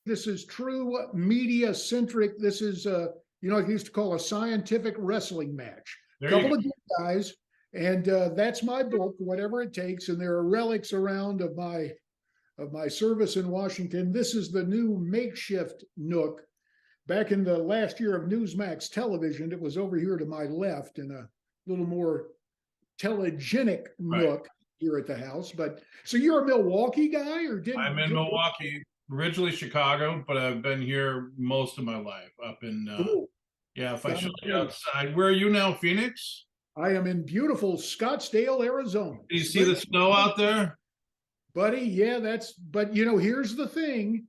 This is true media centric. This is I used to call a scientific wrestling match. There Couple you of good guys, and that's my book, whatever it takes. And there are relics around of my service in Washington. This is the new makeshift nook. Back in the last year of Newsmax television, it was over here to my left in a little more telegenic nook here at the house. But so you're a Milwaukee guy, or I'm in Milwaukee, originally Chicago, but I've been here most of my life up in, Cool. yeah, if I show you outside. Where are you now, Phoenix? I am in beautiful Scottsdale, Arizona. Do you see the snow out there? Buddy, yeah, but here's the thing.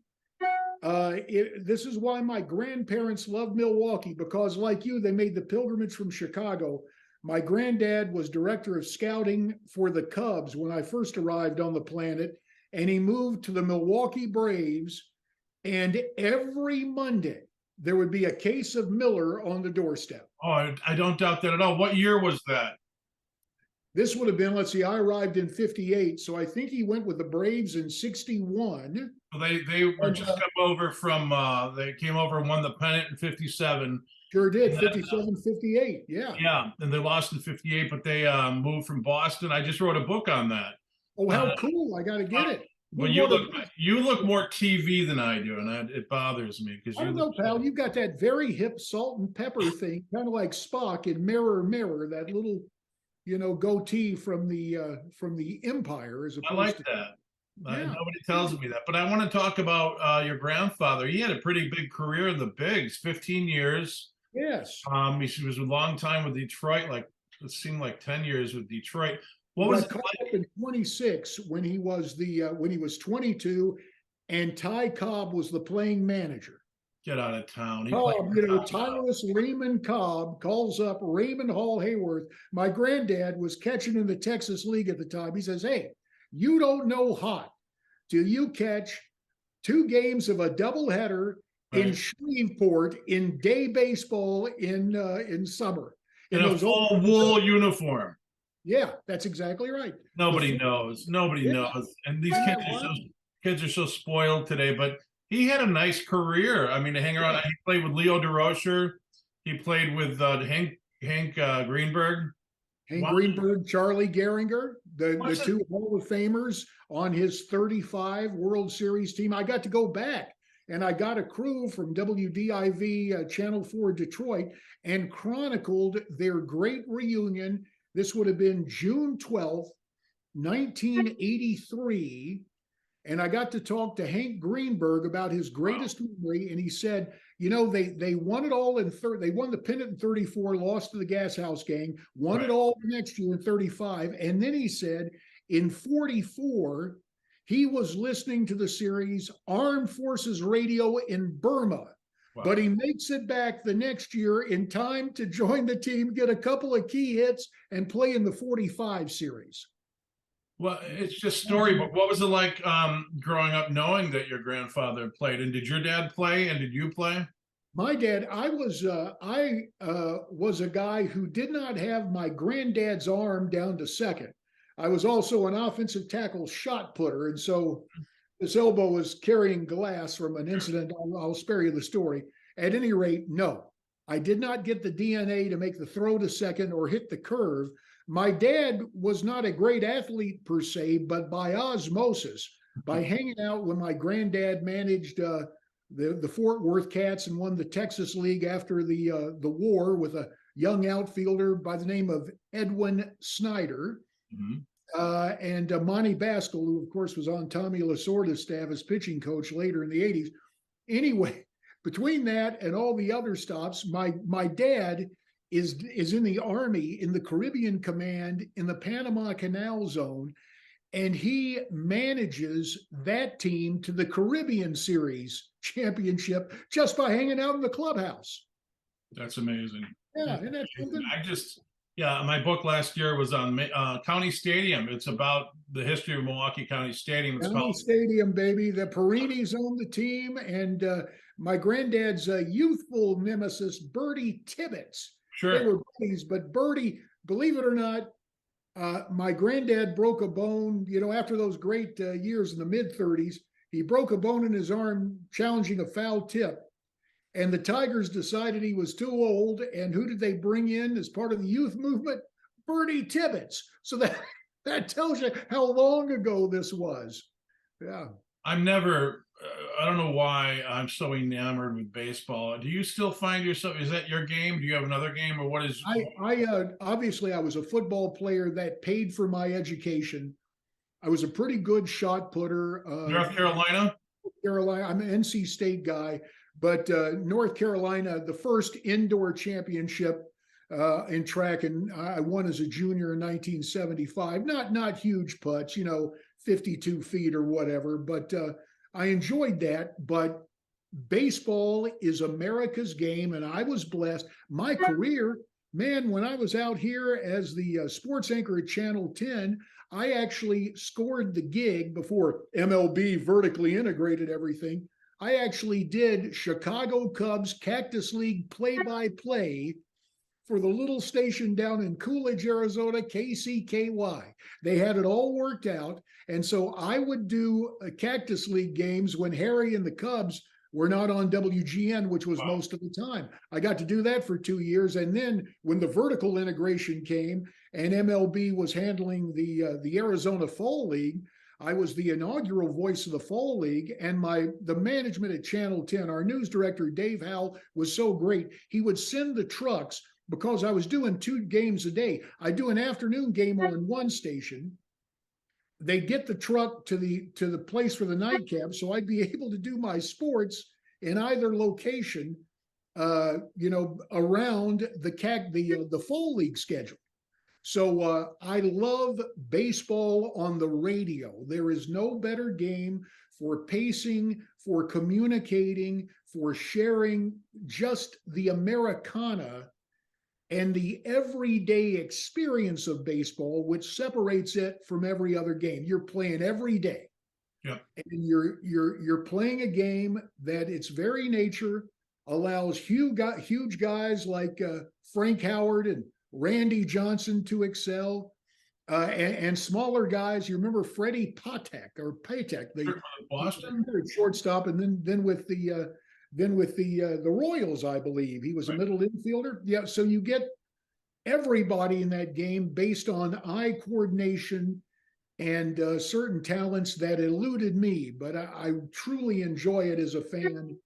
This is why my grandparents loved Milwaukee, because like you, they made the pilgrimage from Chicago. My granddad was director of scouting for the Cubs when I first arrived on the planet, and he moved to the Milwaukee Braves, and every Monday there would be a case of Miller on the doorstep. Oh, I don't doubt that at all. What year was that? This would have been, let's see, I arrived in 58, so I think he went with the Braves in 61. Well, they were just come over from, they came over and won the pennant in 57. Sure did, 57, 58, yeah. Yeah, and they lost in 58, but they moved from Boston. I just wrote a book on that. Oh, how cool. I got to get it. Well, you look more TV than I do, and it bothers me because I don't know, pal. You've got that very hip salt and pepper thing, kind of like Spock in Mirror, Mirror, that little goatee from the Empire. I like that. Yeah. Nobody tells me that, but I want to talk about your grandfather. He had a pretty big career in the bigs, 15 years. Yes. He was a long time with Detroit, like it seemed like 10 years with Detroit. What was it like? Up in 26 when he was 22, and Ty Cobb was the playing manager. Get out of town. Tyrus Raymond Cobb calls up Raymond Hall Hayworth. My granddad was catching in the Texas League at the time. He says, "Hey, you don't know hot till you catch 2 games of a doubleheader in Shreveport in day baseball in summer in a full wool uniform." Yeah, that's exactly right. Nobody knows, and these kids are so spoiled today. But he had a nice career. I mean, to hang around. He played with Leo DeRocher. He played with Hank Greenberg. Greenberg, Charlie Gehringer, the 2 Hall of Famers on his 35 World Series team. I got to go back, and I got a crew from WDIV Channel 4 Detroit and chronicled their great reunion. This would have been June 12th, 1983. And I got to talk to Hank Greenberg about his greatest memory. And he said, they won it all they won the pennant in 34, lost to the Gas House Gang, won it all the next year in 35. And then he said in 44, he was listening to the series Armed Forces Radio in Burma. Wow. But he makes it back the next year in time to join the team, get a couple of key hits, and play in the 45 series. Well, it's just storybook. What was it like growing up knowing that your grandfather played? And did your dad play? And did you play? My dad, I was a guy who did not have my granddad's arm down to second. I was also an offensive tackle shot putter, and so this elbow was carrying glass from an incident. I'll spare you the story. At any rate, no, I did not get the DNA to make the throw to second or hit the curve. My dad was not a great athlete per se, but by osmosis, by hanging out when my granddad managed the Fort Worth Cats and won the Texas League after the war with a young outfielder by the name of Edwin Snyder. Mm-hmm. And Monty Baskell, who of course was on Tommy Lasorda's staff as pitching coach later in the 80s. Anyway, between that and all the other stops, my dad is in the Army, in the Caribbean Command, in the Panama Canal Zone, and he manages that team to the Caribbean Series championship just by hanging out in the clubhouse. That's amazing. Yeah, isn't that something? My book last year was on County Stadium. It's about the history of Milwaukee County Stadium. It's County Stadium, baby. The Perinis owned the team, and my granddad's youthful nemesis, Bertie Tibbetts. Sure. They were buddies, but Bertie, believe it or not, my granddad broke a bone, after those great years in the mid-30s. He broke a bone in his arm challenging a foul tip. And the Tigers decided he was too old. And who did they bring in as part of the youth movement? Bernie Tibbetts. So that tells you how long ago this was. Yeah. I'm never, I don't know why I'm so enamored with baseball. Do you still find yourself, is that your game? Do you have another game, or what is? I obviously I was a football player that paid for my education. I was a pretty good shot putter. North Carolina? Carolina, I'm an NC State guy, but North Carolina, the first indoor championship in track, and I won as a junior in 1975. Not huge putts, 52 feet or whatever, but I enjoyed that. But baseball is America's game, and I was blessed. My career, man, when I was out here as the sports anchor at Channel 10, I actually scored the gig before MLB vertically integrated everything. I actually did Chicago Cubs Cactus League play-by-play for the little station down in Coolidge, Arizona, KCKY. They had it all worked out. And so I would do Cactus League games when Harry and the Cubs were not on WGN, which was most of the time. I got to do that for 2 years. And then when the vertical integration came and MLB was handling the Arizona Fall League, I was the inaugural voice of the Fall League. And the management at Channel 10, our news director, Dave Howell, was so great. He would send the trucks, because I was doing 2 games a day. I do an afternoon game on one station. They get the truck to the place for the nightcap, so I'd be able to do my sports in either location, around the Fall League schedule. So I love baseball on the radio. There is no better game for pacing, for communicating, for sharing just the Americana and the everyday experience of baseball, which separates it from every other game. You're playing every day. Yeah. And you're playing a game that its very nature allows huge guys like Frank Howard and Randy Johnson to excel, and smaller guys. You remember Freddie Patek, the Boston shortstop, and then with the Royals, I believe he was a middle infielder. Yeah, so you get everybody in that game based on eye coordination and certain talents that eluded me, but I truly enjoy it as a fan,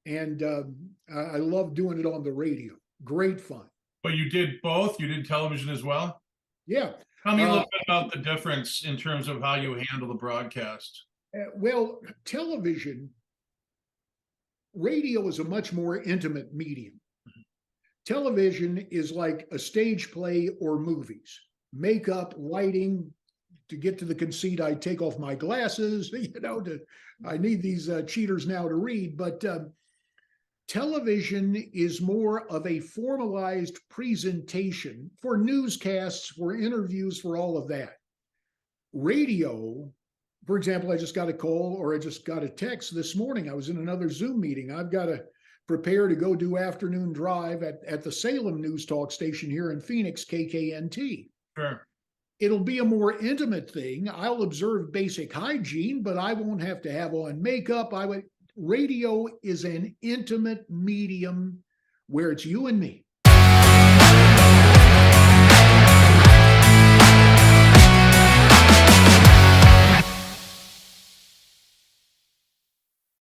and I love doing it on the radio. Great fun. But you did both? You did television as well? Yeah. Tell me a little bit about the difference in terms of how you handle the broadcast. Well, radio is a much more intimate medium. Mm-hmm. Television is like a stage play or movies. Makeup, lighting. To get to the conceit, I take off my glasses, I need these cheaters now to read, but television is more of a formalized presentation for newscasts, for interviews, for all of that. Radio, for example, I just got a call or I just got a text this morning. I was in another Zoom meeting. I've got to prepare to go do afternoon drive at the Salem News Talk station here in Phoenix, KKNT. Sure. It'll be a more intimate thing. I'll observe basic hygiene, but I won't have to have on makeup. Radio is an intimate medium where it's you and me.